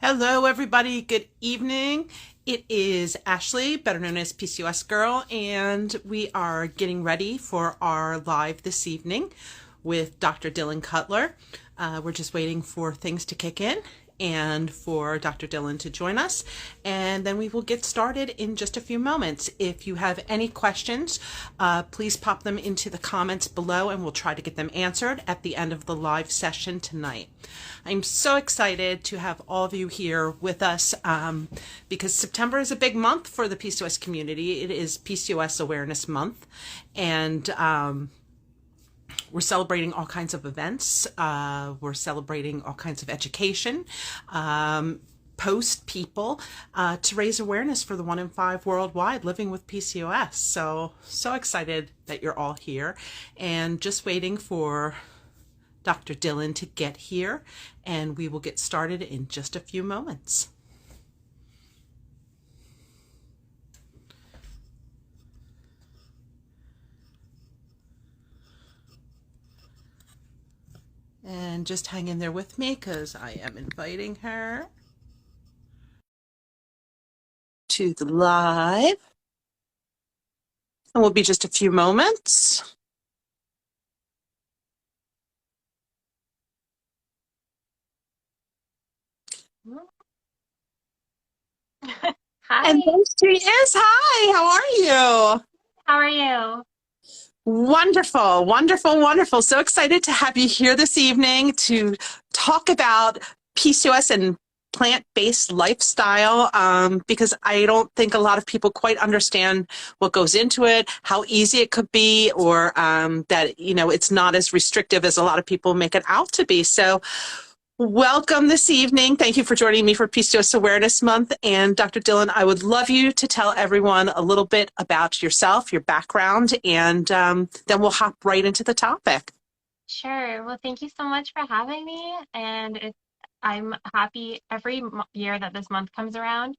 Hello, everybody. Good evening. It is Ashley, better known as PCOSgurl, and we are getting ready for our live this evening with Dr. Dylan Cutler. We're just waiting for things to kick in and for Dr. Dylan to join us, and then we will get started in just a few moments. If you have any questions, please pop them into the comments below and we'll try to get them answered at the end of the live session tonight. I'm so excited to have all of you here with us because September is a big month for the PCOS community. It is PCOS Awareness Month, and we're celebrating all kinds of events. We're celebrating all kinds of education, post people to raise awareness for the 1 in 5 worldwide living with PCOS. So excited that you're all here, and just waiting for Dr. Dylan to get here, and we will get started in just a few moments. And just hang in there with me because I am inviting her to the live. And we'll be just a few moments. Hi, And there she is. Hi, how are you? how are you? Wonderful, wonderful, wonderful. So excited to have you here this evening to talk about PCOS and plant-based lifestyle, because I don't think a lot of people quite understand what goes into it, how easy it could be, or that, it's not as restrictive as a lot of people make it out to be. So welcome this evening. Thank you for joining me for PCOS Awareness Month. And Dr. Dylan, I would love you to tell everyone a little bit about yourself, your background, and then we'll hop right into the topic. Sure. Well, thank you so much for having me. I'm happy every year that this month comes around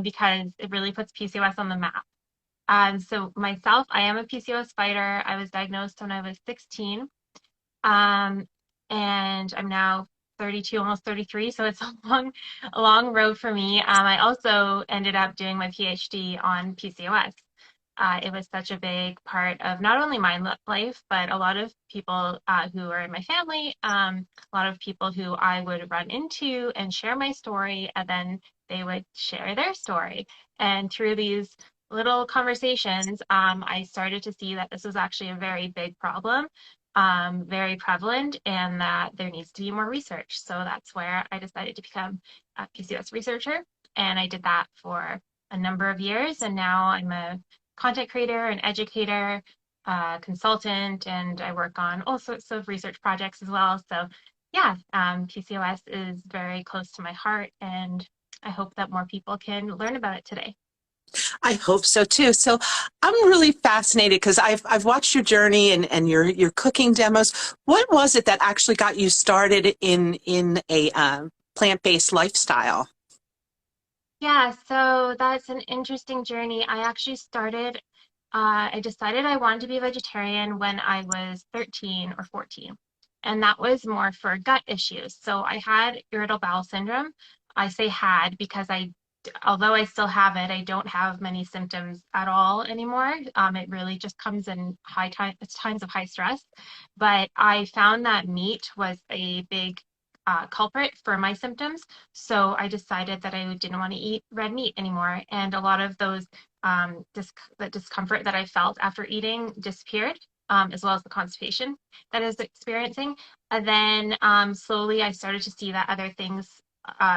because it really puts PCOS on the map. So myself, I am a PCOS fighter. I was diagnosed when I was 16, um, and I'm now 32, almost 33. So it's a long road for me. I also ended up doing my PhD on PCOS. It was such a big part of not only my life, but a lot of people who are in my family, a lot of people who I would run into and share my story, and then they would share their story. And through these little conversations, I started to see that this was actually a very big problem, very prevalent, and that there needs to be more research. So that's where I decided to become a PCOS researcher. And I did that for a number of years, and now I'm a content creator, an educator, consultant, and I work on all sorts of research projects as well. So yeah, PCOS is very close to my heart, and I hope that more people can learn about it today. I hope so too. So I'm really fascinated because I've watched your journey and your cooking demos. What was it that actually got you started in a plant-based lifestyle? Yeah, so that's an interesting journey. I actually I decided I wanted to be a vegetarian when I was 13 or 14. And that was more for gut issues. So I had irritable bowel syndrome. I say had because although I still have it, I don't have many symptoms at all anymore. It really just comes in times of high stress. But I found that meat was a big culprit for my symptoms. So I decided that I didn't want to eat red meat anymore. And a lot of the discomfort that I felt after eating disappeared, as well as the constipation that I was experiencing. And then slowly I started to see that other things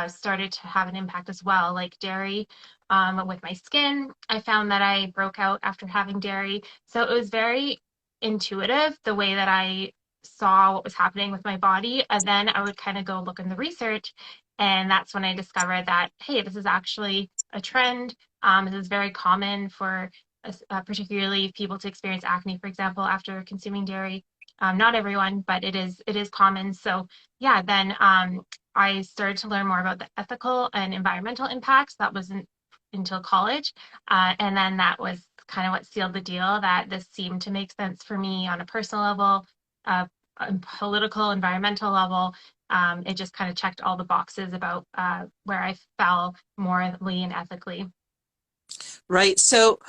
started to have an impact as well, like dairy. With my skin, I found that I broke out after having dairy. So it was very intuitive the way that I saw what was happening with my body. And then I would kind of go look in the research. And that's when I discovered that, hey, this is actually a trend. This is very common for particularly people to experience acne, for example, after consuming dairy. Not everyone, but it is common. So yeah, then I started to learn more about the ethical and environmental impacts. That wasn't until college. And then that was kind of what sealed the deal that this seemed to make sense for me on a personal level, uh, political, environmental level. It just kind of checked all the boxes about where I fell morally and ethically. Right. So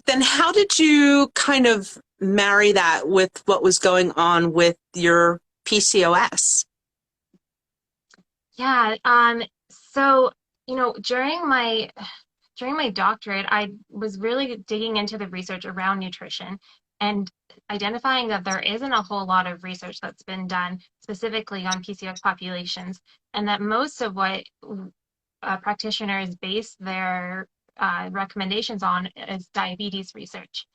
then how did you kind of marry that with what was going on with your PCOS? Yeah. So, during my doctorate, I was really digging into the research around nutrition and identifying that there isn't a whole lot of research that's been done specifically on PCOS populations, and that most of what practitioners base their recommendations on is diabetes research.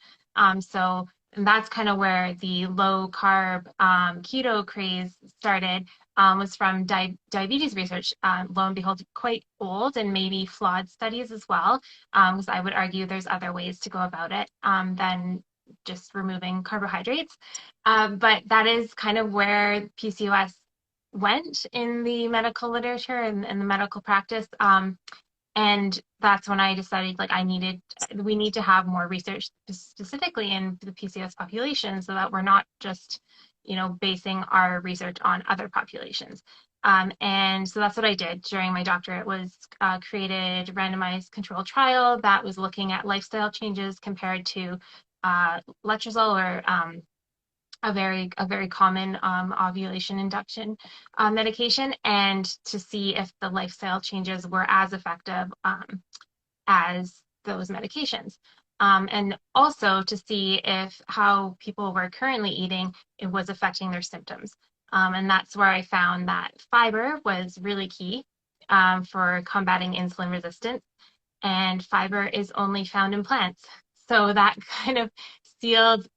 So and that's kind of where the low carb keto craze started, was from diabetes research. Lo and behold, quite old and maybe flawed studies as well, because I would argue there's other ways to go about it than just removing carbohydrates. But that is kind of where PCOS went in the medical literature and the medical practice. And that's when I decided like we need to have more research specifically in the PCOS population so that we're not just, basing our research on other populations. And so that's what I did during my doctorate, was created a randomized controlled trial that was looking at lifestyle changes compared to letrozole, or a very common ovulation induction medication, and to see if the lifestyle changes were as effective as those medications. And also to see if how people were currently eating, it was affecting their symptoms. And that's where I found that fiber was really key for combating insulin resistance. And fiber is only found in plants. So that kind of sealed,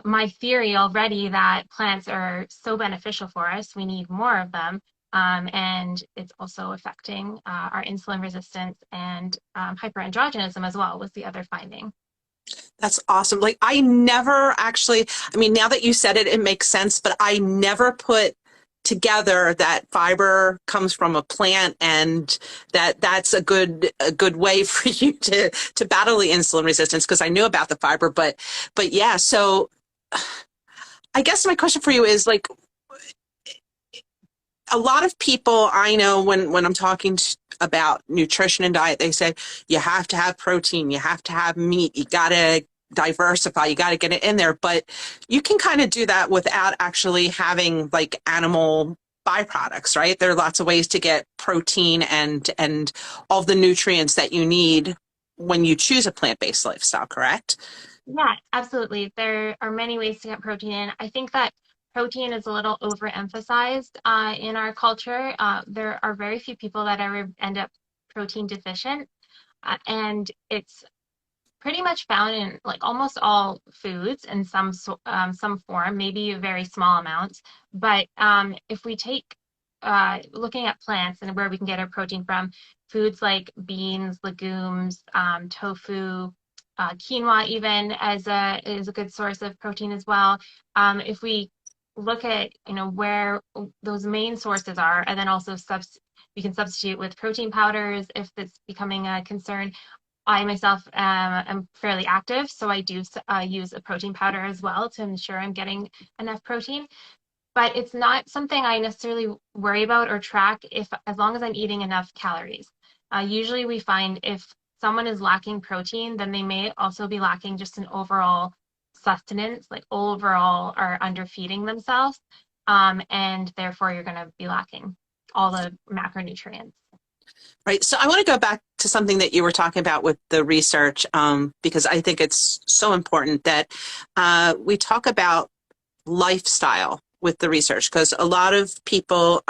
my theory already that plants are so beneficial for us. We need more of them. And it's also affecting our insulin resistance and hyperandrogenism as well, was the other finding. That's awesome. Like I never actually, I mean, now that you said it, it makes sense, but I never put together that fiber comes from a plant and that's a good way for you to battle the insulin resistance, because I knew about the fiber, but yeah, so I guess my question for you is like, a lot of people I know when I'm talking about nutrition and diet, they say you have to have protein, you have to have meat, you got to diversify, you got to get it in there. But you can kind of do that without actually having like animal byproducts, right? There are lots of ways to get protein and all the nutrients that you need when you choose a plant-based lifestyle, correct? Yeah, absolutely. There are many ways to get protein in. I think that protein is a little overemphasized in our culture. There are very few people that ever end up protein deficient, and it's pretty much found in like almost all foods in some form, maybe very small amounts. But if we take looking at plants and where we can get our protein from, foods like beans, legumes, tofu, quinoa even as is a good source of protein as well. If we look at where those main sources are, and then also we can substitute with protein powders if it's becoming a concern. I myself am fairly active, so I do use a protein powder as well to ensure I'm getting enough protein. But it's not something I necessarily worry about or track, if as long as I'm eating enough calories. Usually we find if someone is lacking protein, then they may also be lacking just an overall sustenance, like overall are underfeeding themselves, and therefore you're going to be lacking all the macronutrients. Right. So I want to go back to something that you were talking about with the research, because I think it's so important that we talk about lifestyle with the research, because a lot of people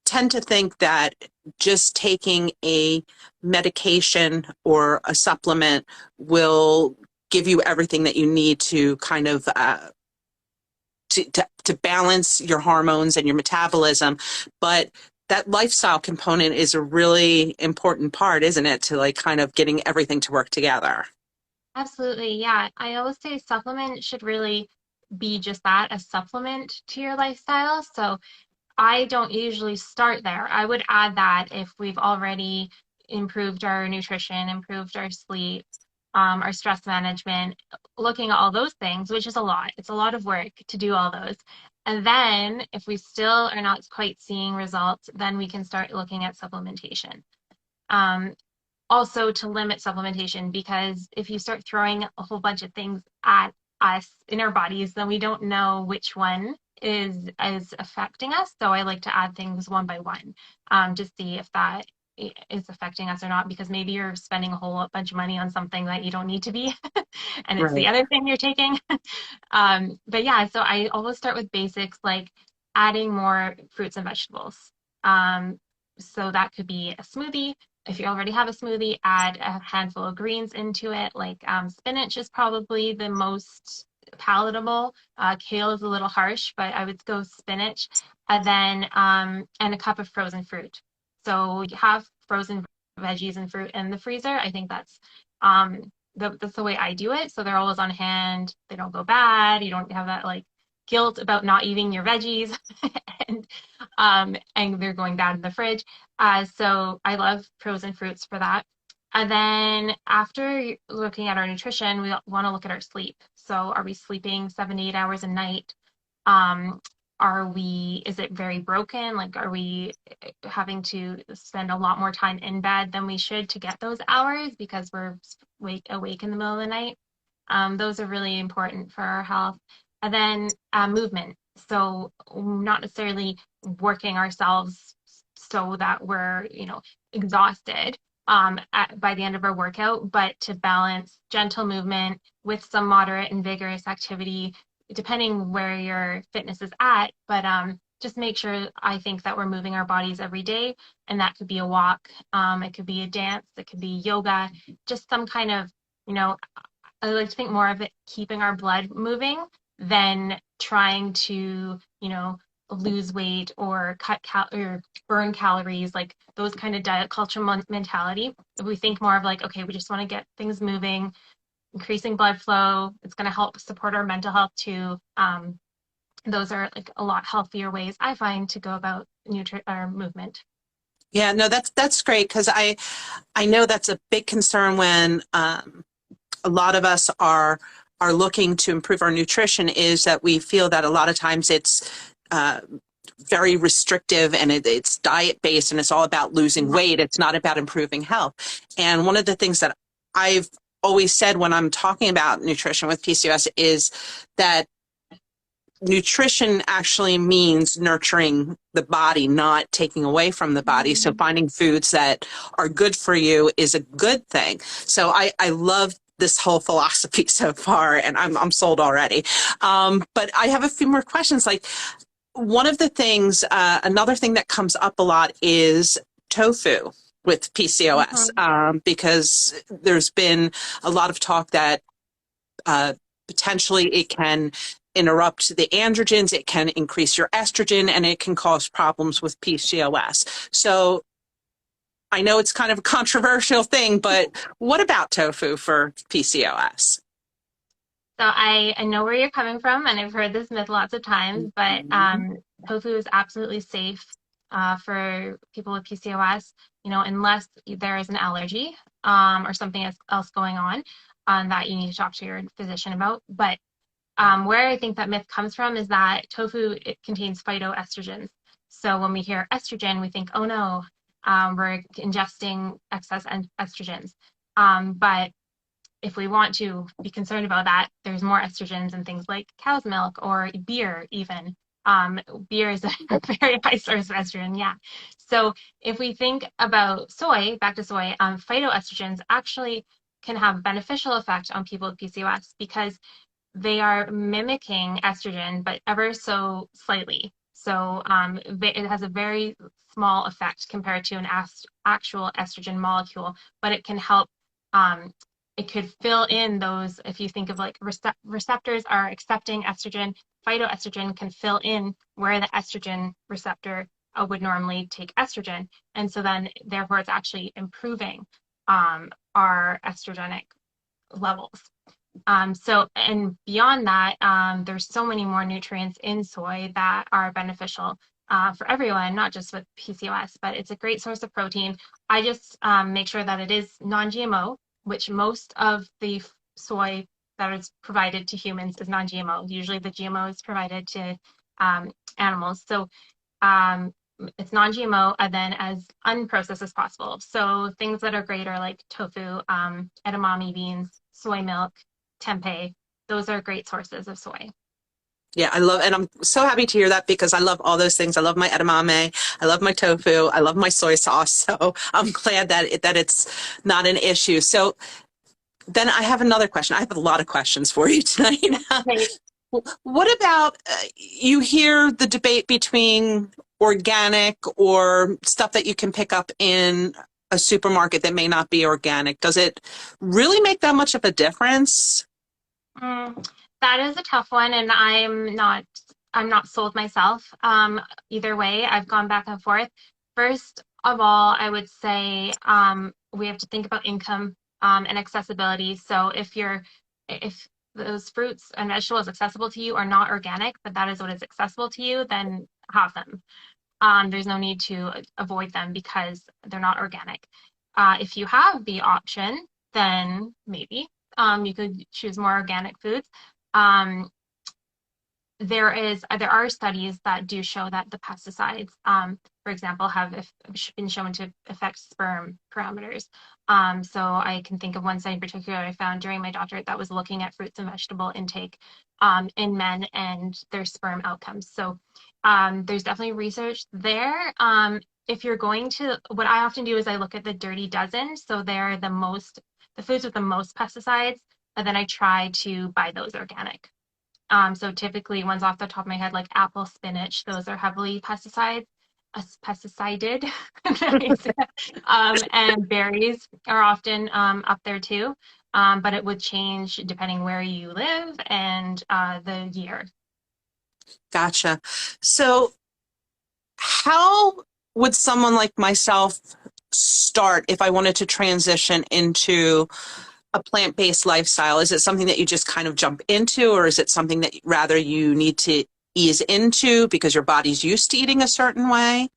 tend to think that just taking a medication or a supplement will give you everything that you need to kind of to balance your hormones and your metabolism. But that lifestyle component is a really important part, isn't it, to like kind of getting everything to work together? Absolutely, yeah. I always say supplement should really be just that, a supplement to your lifestyle. So I don't usually start there. I would add that if we've already improved our nutrition, improved our sleep, our stress management, looking at all those things, which is a lot. It's a lot of work to do all those. And then if we still are not quite seeing results, then we can start looking at supplementation. Um, Also to limit supplementation, because if you start throwing a whole bunch of things at us in our bodies, then we don't know which one is affecting us. So I like to add things one by one, to see if that is affecting us or not, because maybe you're spending a whole bunch of money on something that you don't need to be, and it's the Right. other thing you're taking. But yeah, so I always start with basics, like adding more fruits and vegetables. Um, so that could be a smoothie. If you already have a smoothie, add a handful of greens into it. Like spinach is probably the most palatable. Kale is a little harsh, but I would go spinach. And then and a cup of frozen fruit. So you have frozen veggies and fruit in the freezer. I think that's the way I do it. So they're always on hand. They don't go bad. You don't have that like guilt about not eating your veggies and they're going bad in the fridge. So I love frozen fruits for that. And then after looking at our nutrition, we want to look at our sleep. So are we sleeping 7 to 8 hours a night? Um, is it very broken? Like, are we having to spend a lot more time in bed than we should to get those hours because we're awake in the middle of the night? Those are really important for our health. And then movement. So not necessarily working ourselves so that we're, exhausted by the end of our workout, but to balance gentle movement with some moderate and vigorous activity, depending where your fitness is at. But just make sure, I think, that we're moving our bodies every day. And that could be a walk, it could be a dance, it could be yoga, just some kind of, you know, I like to think more of it keeping our blood moving than trying to, lose weight or or burn calories, like those kind of diet culture mentality. If we think more of like, okay, we just want to get things moving, increasing blood flow, it's going to help support our mental health too. Those are like a lot healthier ways I find to go about or movement. Yeah, no, that's great because I know that's a big concern when a lot of us are looking to improve our nutrition is that we feel that a lot of times it's uh, very restrictive and it's diet based and it's all about losing weight. It's not about improving health. And one of the things that I've always said when I'm talking about nutrition with PCOS is that nutrition actually means nurturing the body, not taking away from the body. So finding foods that are good for you is a good thing. So I love this whole philosophy so far, and I'm sold already. But I have a few more questions. Like one of the things, another thing that comes up a lot is tofu with PCOS, Mm-hmm. because there's been a lot of talk that potentially it can interrupt the androgens, it can increase your estrogen, and it can cause problems with PCOS. So I know it's kind of a controversial thing, but what about tofu for PCOS? So I know where you're coming from, and I've heard this myth lots of times, but tofu is absolutely safe for people with PCOS, unless there is an allergy or something else going on that you need to talk to your physician about. But where I think that myth comes from is that tofu, it contains phytoestrogens. So when we hear estrogen, we think, oh no, we're ingesting excess estrogens. But if we want to be concerned about that, there's more estrogens in things like cow's milk or beer, even. Beer is a very high source of estrogen, yeah. So if we think about soy, back to soy, phytoestrogens actually can have beneficial effect on people with PCOS because they are mimicking estrogen, but ever so slightly. So it has a very small effect compared to an actual estrogen molecule, but it can help. It could fill in those, if you think of like receptors are accepting estrogen, phytoestrogen can fill in where the estrogen receptor would normally take estrogen. And so then, therefore, it's actually improving our estrogenic levels. And beyond that, there's so many more nutrients in soy that are beneficial for everyone, not just with PCOS, but it's a great source of protein. I just make sure that it is non-GMO. which most of the soy that is provided to humans is non-GMO. Usually the GMO is provided to animals. So um, it's non-GMO and then as unprocessed as possible. So things that are great are like tofu, edamame beans, soy milk, tempeh. Those are great sources of soy. Yeah, I love, and I'm so happy to hear that because I love all those things. I love my edamame, I love my tofu, I love my soy sauce. So I'm glad that it's not an issue. So then I have another question. I have a lot of questions for you tonight. Right. What about you hear the debate between organic or stuff that you can pick up in a supermarket that may not be organic? Does it really make that much of a difference? That is a tough one, and I'm not sold myself. Either way, I've gone back and forth. First of all, I would say we have to think about income and accessibility. So if those fruits and vegetables accessible to you are not organic, but that is what is accessible to you, then have them. There's no need to avoid them because they're not organic. If you have the option, then maybe you could choose more organic foods. Um, there are studies that do show that the pesticides, for example, have been shown to affect sperm parameters. So I can think of one study in particular I found during my doctorate that was looking at fruits and vegetable intake in men and their sperm outcomes. So there's definitely research there. If you're going to, what I often do is I look at the dirty dozen. So they're the foods with the most pesticides, and then I try to buy those organic. So typically ones off the top of my head, like apple, spinach, those are heavily pesticided. And berries are often up there too. But it would change depending where you live and the year. Gotcha. So how would someone like myself start if I wanted to transition into a plant-based lifestyle? Is it something that you just kind of jump into, or is it something that rather you need to ease into because your body's used to eating a certain way?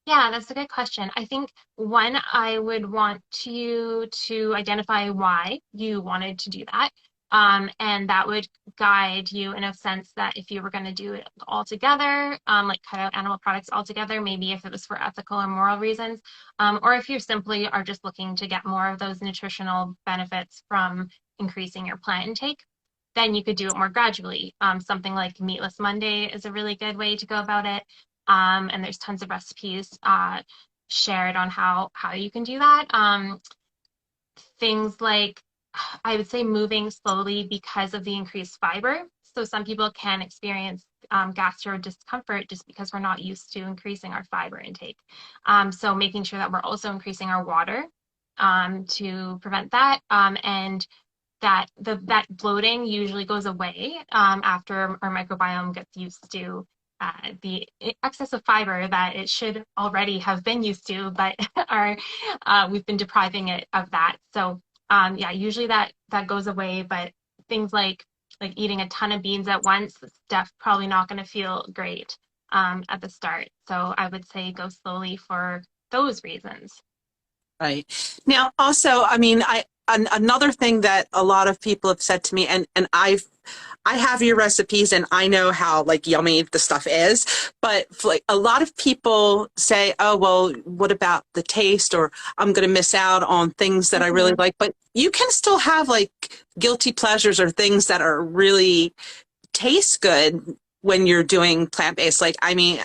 Yeah, that's a good question. I think one, I would want you to identify why you wanted to do that. And that would guide you in a sense that if you were going to do it all together, like cut out animal products altogether, maybe if it was for ethical or moral reasons, or if you simply are just looking to get more of those nutritional benefits from increasing your plant intake, then you could do it more gradually. Something like Meatless Monday is a really good way to go about it. And there's tons of recipes shared on how you can do that. Things like I would say moving slowly because of the increased fiber. So some people can experience gastro discomfort just because we're not used to increasing our fiber intake. So making sure that we're also increasing our water to prevent that, and that bloating usually goes away after our microbiome gets used to the excess of fiber that it should already have been used to, but we've been depriving it of that. So yeah, usually that goes away, but things like eating a ton of beans at once, stuff probably not going to feel great at the start. So I would say go slowly for those reasons. Right. Now, also, I mean, another thing that a lot of people have said to me, and I have your recipes and I know how like yummy the stuff is, but like a lot of people say, oh, well, what about the taste? Or I'm going to miss out on things that I really Mm-hmm. like. But you can still have like guilty pleasures or things that are really taste good when you're doing plant-based. Like, I mean,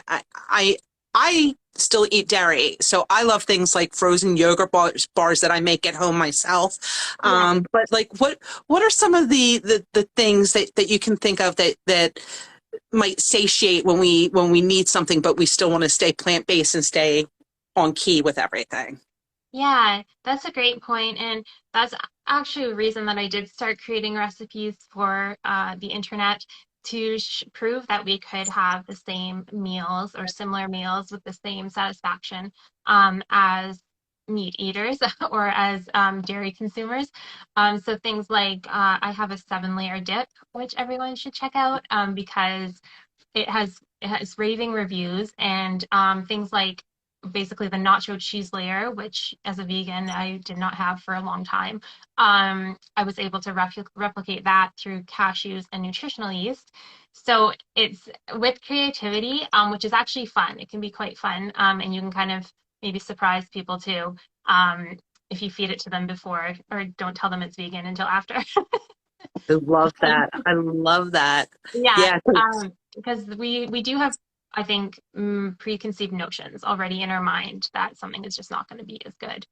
I still eat dairy, so I love things like frozen yogurt bars that I make at home myself. Right. But like, what are some of the things that you can think of that might satiate when we need something, but we still want to stay plant-based and stay on key with everything? Yeah, that's a great point, and that's actually the reason that I did start creating recipes for the internet to prove that we could have the same meals or similar meals with the same satisfaction as meat eaters or as dairy consumers. So things like I have a 7-layer dip, which everyone should check out because it has raving reviews, and things like basically the nacho cheese layer, which as a vegan I did not have for a long time. I was able to replicate that through cashews and nutritional yeast. So it's with creativity, which is actually fun. It can be quite fun, and you can kind of maybe surprise people too, if you feed it to them before or don't tell them it's vegan until after. I love that. I love that. Yeah, Yeah. because we do have, I think, preconceived notions already in our mind that something is just not going to be as good.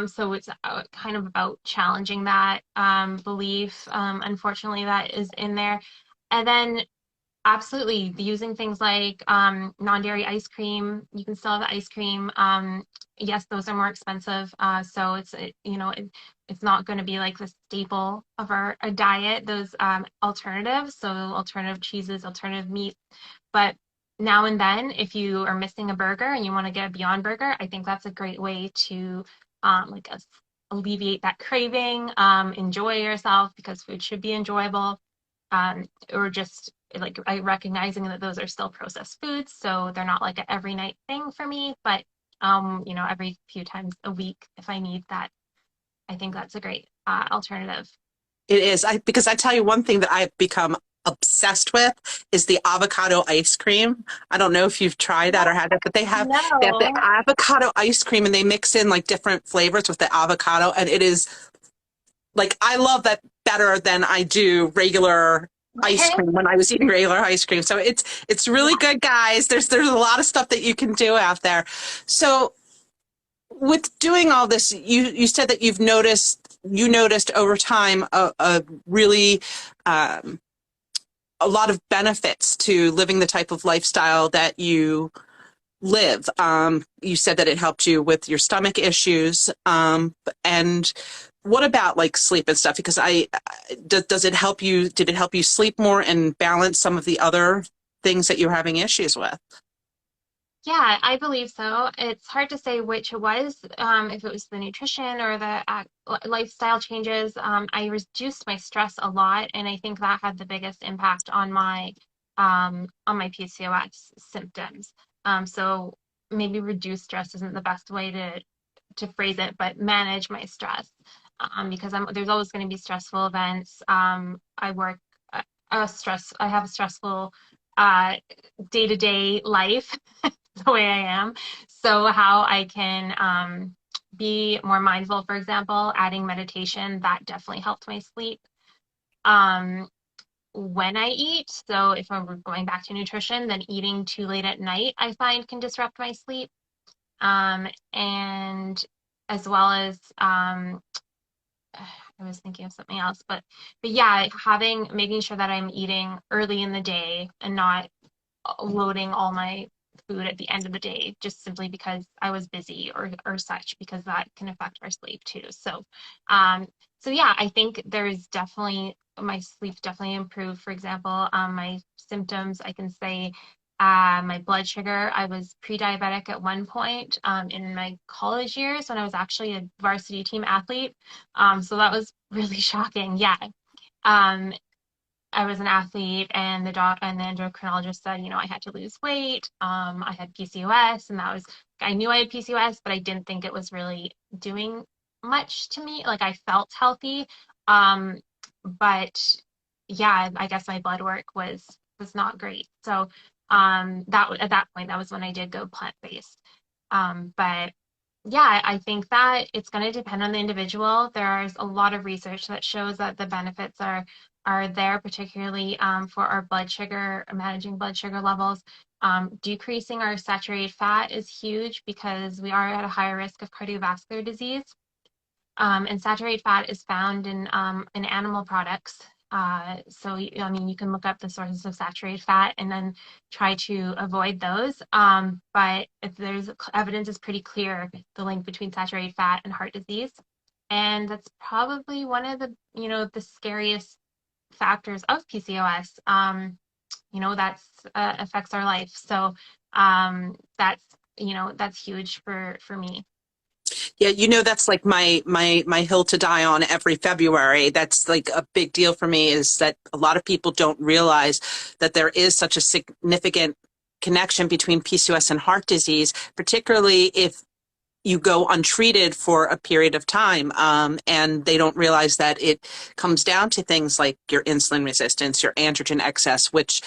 So it's kind of about challenging that belief. Unfortunately, that is in there, and then absolutely using things like non-dairy ice cream. You can still have the ice cream. Yes, those are more expensive. So it's not going to be like the staple of our diet, those alternatives. So alternative cheeses, alternative meat. But now and then, if you are missing a burger and you want to get a Beyond Burger, I think that's a great way to like alleviate that craving, enjoy yourself because food should be enjoyable, or just like recognizing that those are still processed foods, so they're not like an every night thing for me, but every few times a week if I need that. I think that's a great alternative. It is. Because I tell you one thing that I've become obsessed with is the avocado ice cream. I don't know if you've tried that or had it, but they have the No. avocado ice cream and they mix in like different flavors with the avocado, and it is like I love that better than I do regular ice Okay. cream when I was eating regular ice cream. So it's really Yeah. good, guys. There's a lot of stuff that you can do out there. So with doing all this, you said that you noticed over time a really a lot of benefits to living the type of lifestyle that you live. You said that it helped you with your stomach issues. And what about like sleep and stuff? Because does it help you? Did it help you sleep more and balance some of the other things that you're having issues with? Yeah, I believe so. It's hard to say which it was, if it was the nutrition or the lifestyle changes. I reduced my stress a lot, and I think that had the biggest impact on my PCOS symptoms. So maybe reduce stress isn't the best way to phrase it, but manage my stress, because there's always going to be stressful events. I work I have a stressful uh, day-to-day life the way I am. So how I can be more mindful, for example, adding meditation, that definitely helped my sleep. Um, when I eat, so if I'm going back to nutrition, then eating too late at night, I find can disrupt my sleep. And as well as I was thinking of something else, but yeah, making sure that I'm eating early in the day and not loading all my food at the end of the day just simply because I was busy or such, because that can affect our sleep too. Um so yeah, I think there's definitely my sleep definitely improved. For example, my symptoms, I can say my blood sugar, I was pre-diabetic at one point in my college years when I was actually a varsity team athlete. So that was really shocking. Yeah. Um, I was an athlete, and the endocrinologist said, I had to lose weight. I had PCOS, and I knew I had PCOS, but I didn't think it was really doing much to me. Like I felt healthy, um, but yeah, I guess my blood work was not great. So at that point, that was when I did go plant-based. But yeah, I think that it's going to depend on the individual. There's a lot of research that shows that the benefits are there, particularly for our blood sugar, managing blood sugar levels. Decreasing our saturated fat is huge because we are at a higher risk of cardiovascular disease. And saturated fat is found in animal products. So, I mean, you can look up the sources of saturated fat and then try to avoid those. But if there's evidence is pretty clear, the link between saturated fat and heart disease. And that's probably one of the scariest factors of PCOS. That's affects our life. So that's huge for me. Yeah, that's like my hill to die on every February. That's like a big deal for me, is that a lot of people don't realize that there is such a significant connection between PCOS and heart disease, particularly if you go untreated for a period of time, and they don't realize that it comes down to things like your insulin resistance, your androgen excess, which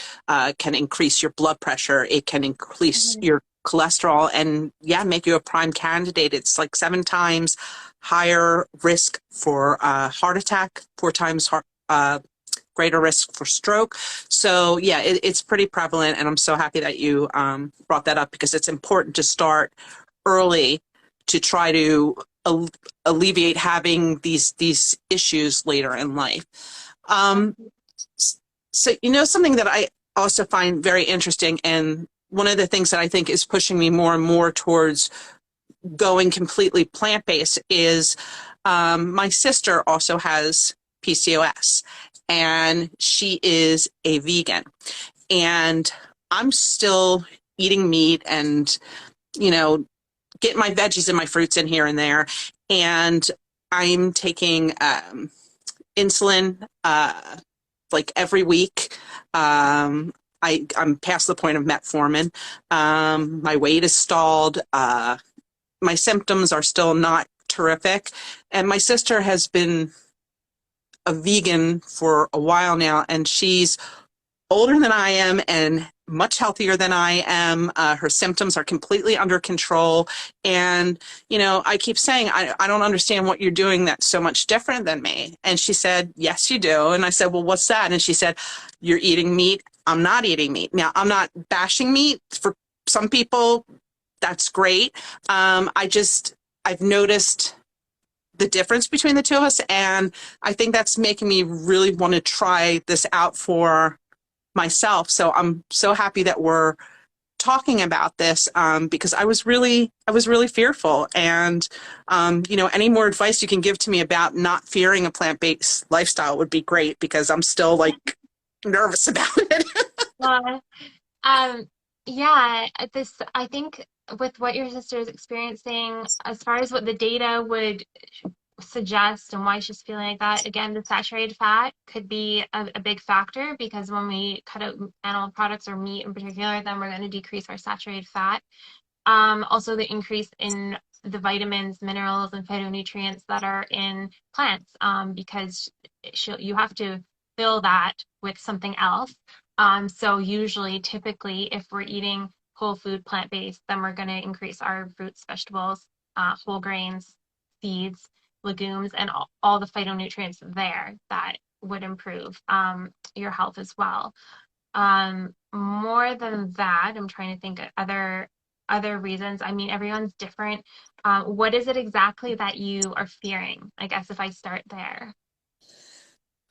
can increase your blood pressure. It can increase Mhm. your cholesterol and, yeah, make you a prime candidate. It's like 7 times higher risk for heart attack, 4 times greater risk for stroke. So yeah, it's pretty prevalent, and I'm so happy that you brought that up, because it's important to start early to try to alleviate having these issues later in life. Um, so, something that I also find very interesting, and one of the things that I think is pushing me more and more towards going completely plant-based is my sister also has PCOS, and she is a vegan. And I'm still eating meat and, get my veggies and my fruits in here and there. And I'm taking insulin like every week. I'm past the point of metformin. My weight is stalled. My symptoms are still not terrific. And my sister has been a vegan for a while now, and she's older than I am and much healthier than I am. Her symptoms are completely under control. And, I keep saying, I don't understand what you're doing that's so much different than me. And she said, yes, you do. And I said, well, what's that? And she said, you're eating meat. I'm not eating meat. Now, I'm not bashing meat. For some people, that's great. I've noticed the difference between the two of us. And I think that's making me really want to try this out for myself. So I'm so happy that we're talking about this, because I was really fearful. And, any more advice you can give to me about not fearing a plant-based lifestyle would be great, because I'm still like nervous about it. Well, um, yeah, I think with what your sister is experiencing, as far as what the data would suggest and why she's feeling like that, again, the saturated fat could be a big factor, because when we cut out animal products or meat in particular, then we're going to decrease our saturated fat. Also, the increase in the vitamins, minerals, and phytonutrients that are in plants, because you have to fill that with something else. So usually, typically, if we're eating whole food, plant-based, then we're going to increase our fruits, vegetables, whole grains, seeds, legumes, and all the phytonutrients there that would improve your health as well. More than that, I'm trying to think of other reasons. I mean, everyone's different. What is it exactly that you are fearing? I guess if I start there.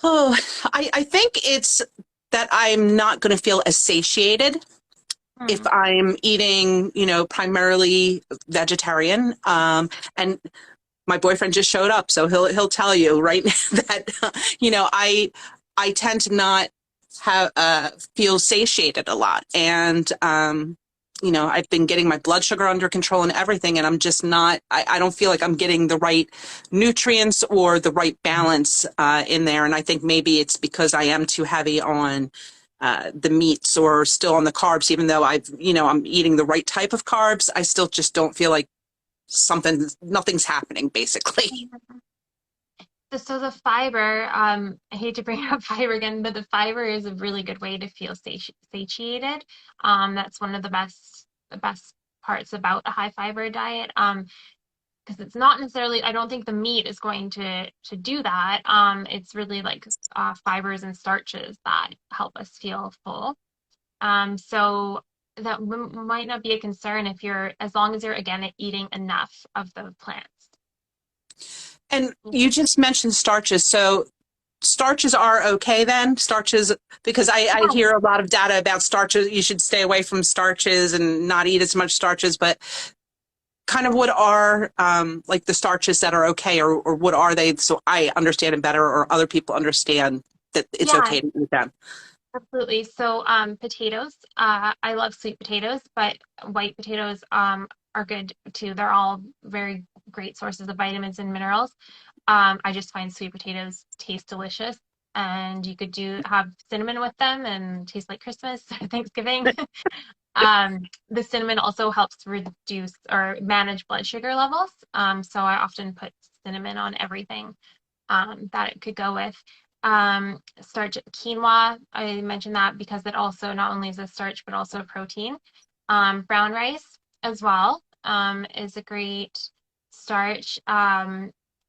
Oh, I think it's that I'm not going to feel as satiated if Hmm. I'm eating, primarily vegetarian. And my boyfriend just showed up, so he'll tell you, right, that, I tend to not have feel satiated a lot. And, I've been getting my blood sugar under control and everything, and I'm just not, I don't feel like I'm getting the right nutrients or the right balance in there. And I think maybe it's because I am too heavy on the meats, or still on the carbs, even though I'm eating the right type of carbs. I still just don't feel like nothing's happening, basically. So the fiber, I hate to bring up fiber again, but the fiber is a really good way to feel satiated. That's one of the best parts about a high fiber diet. Because it's not necessarily, I don't think the meat is going to do that. It's really like fibers and starches that help us feel full. So that might not be a concern if as long as you're again eating enough of the plants. And you just mentioned starches. So starches are okay then? Starches, because I Yeah, hear a lot of data about starches. You should stay away from starches and not eat as much starches, but kind of what are like the starches that are okay, or what are they, so I understand it better, or other people understand that it's yeah, okay to eat them. absolutely. So potatoes, I love sweet potatoes, but white potatoes are good too. They're all very great sources of vitamins and minerals. I just find sweet potatoes taste delicious, and you could have cinnamon with them and taste like Christmas or Thanksgiving. The cinnamon also helps reduce or manage blood sugar levels. So I often put cinnamon on everything that it could go with. Starch quinoa, I mentioned that because it also not only is a starch but also a protein. Brown rice as well is a great starch.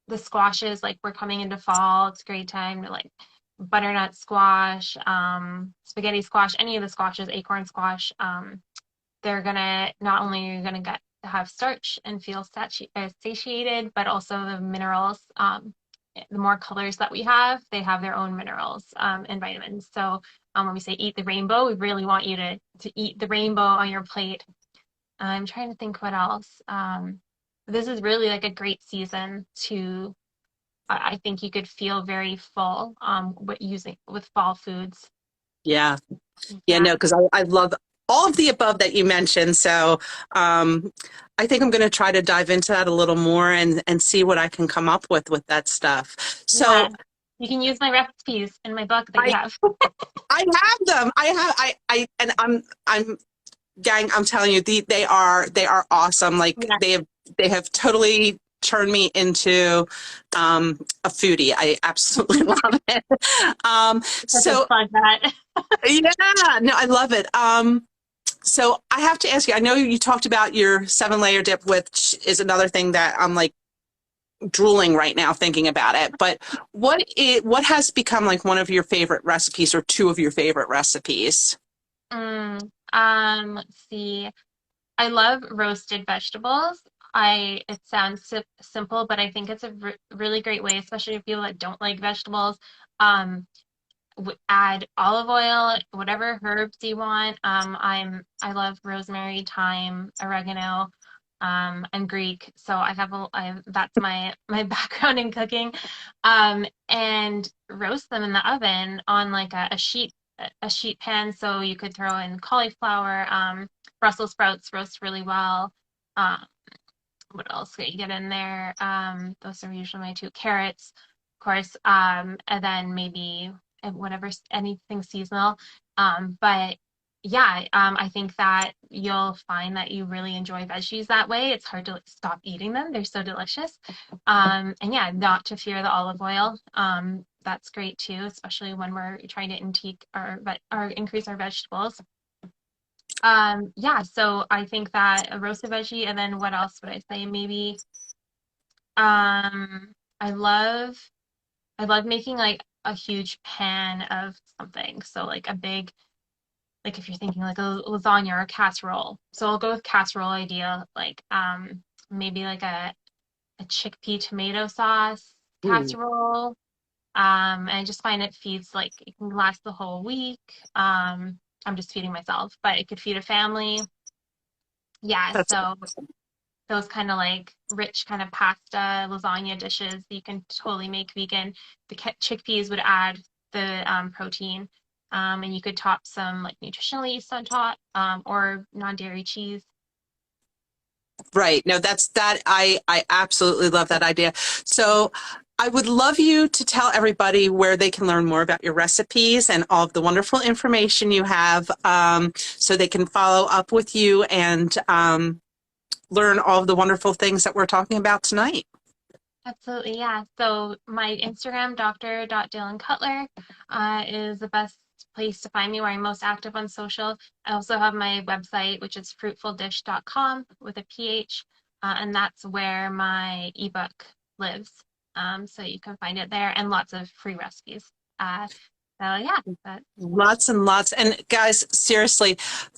The squashes, like we're coming into fall, it's a great time to like butternut squash, spaghetti squash, any of the squashes, acorn squash. They're gonna not only are you gonna get have starch and feel satiated, but also the minerals. The more colors that we have, they have their own minerals and vitamins. So when we say eat the rainbow, we really want you to eat the rainbow on your plate. I'm trying to think what else. This is really like a great season to. I think you could feel very full with fall foods. Yeah. Yeah, Yeah. no, because I love all of the above that you mentioned. So I think I'm going to try to dive into that a little more and see what I can come up with that stuff. Yeah. So You can use my recipes in my book that you I have. I have them. And I'm gang. I'm telling you, they are awesome. Like Yeah, they have totally turned me into a foodie. I absolutely love it. such a So plug that. yeah, no, I love it. So I have to ask you, I know you talked about your 7-layer dip, which is another thing that I'm like drooling right now thinking about it. But what has become like one of your favorite recipes or two of your favorite recipes? Let's see. I love roasted vegetables. It sounds simple, but I think it's a really great way, especially if people that don't like vegetables. Um, Add olive oil, whatever herbs you want. I love rosemary, thyme, oregano, and Greek. So that's my background in cooking. And roast them in the oven on like a sheet pan. So you could throw in cauliflower, Brussels sprouts roast really well. Um, what else could you get in there? Those are usually my two carrots, of course, and then maybe whatever anything seasonal. But yeah, I think that you'll find that you really enjoy veggies that way. It's hard to like, stop eating them; they're so delicious. And yeah, not to fear the olive oil. That's great too, especially when we're trying to intake or increase our vegetables. Yeah, so I think that a roasted veggie, and then what else would I say? Maybe um I love I love making like a huge pan of something. So like a big like if you're thinking like a lasagna or a casserole. So I'll go with casserole idea, like maybe like a chickpea tomato sauce Ooh, casserole. And I just find it feeds like it can last the whole week. I'm just feeding myself, but it could feed a family. Yeah, that's so those kind of like rich kind of pasta lasagna dishes you can totally make vegan. The chickpeas would add the protein, and you could top some like nutritional yeast on top, or non-dairy cheese. right. No, that's that. I absolutely love that idea. So I would love you to tell everybody where they can learn more about your recipes and all of the wonderful information you have, so they can follow up with you and learn all of the wonderful things that we're talking about tonight. Absolutely, yeah. So my Instagram, Dr.Dylan Cutler, is the best place to find me where I'm most active on social. I also have my website, which is fruitfuldish.com with a PH, and that's where my ebook lives. So you can find it there and lots of free recipes. So yeah, that, Lots and lots. And guys, seriously,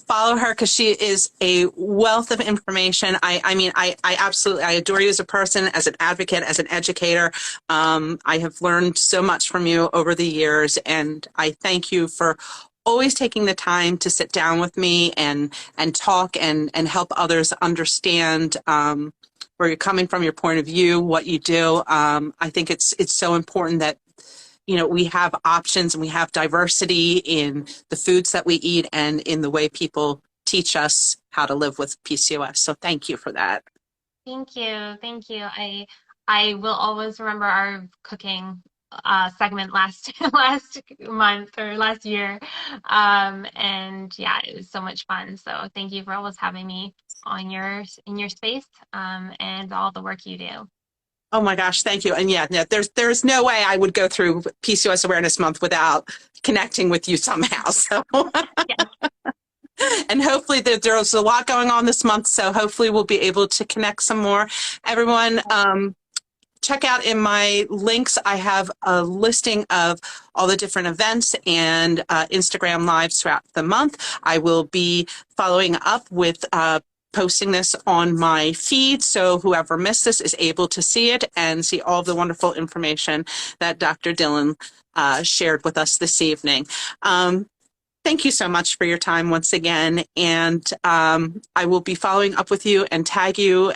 follow her because she is a wealth of information. I mean, I absolutely, I adore you as a person, as an advocate, as an educator. I have learned so much from you over the years, and I thank you for always taking the time to sit down with me and talk and help others understand where you're coming from, your point of view, what you do. I think it's so important that we have options and we have diversity in the foods that we eat and in the way people teach us how to live with PCOS. So thank you for that. thank you, thank you. I will always remember our cooking segment last last month or last year. And yeah, it was so much fun. So thank you for always having me on in your space, and all the work you do. Oh my gosh, thank you. And yeah, no, there's no way I would go through PCOS Awareness Month without connecting with you somehow. So, Yes. and hopefully there's a lot going on this month. So hopefully we'll be able to connect some more. Everyone, check out in my links. I have a listing of all the different events and Instagram lives throughout the month. I will be following up with posting this on my feed, so whoever missed this is able to see it and see all the wonderful information that Dr. Dillon shared with us this evening. Thank you so much for your time once again, and I will be following up with you and tag you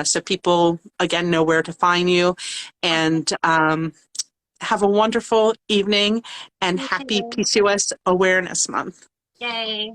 so people, again, know where to find you. And have a wonderful evening, and You happy too. PCOS Awareness Month. Yay.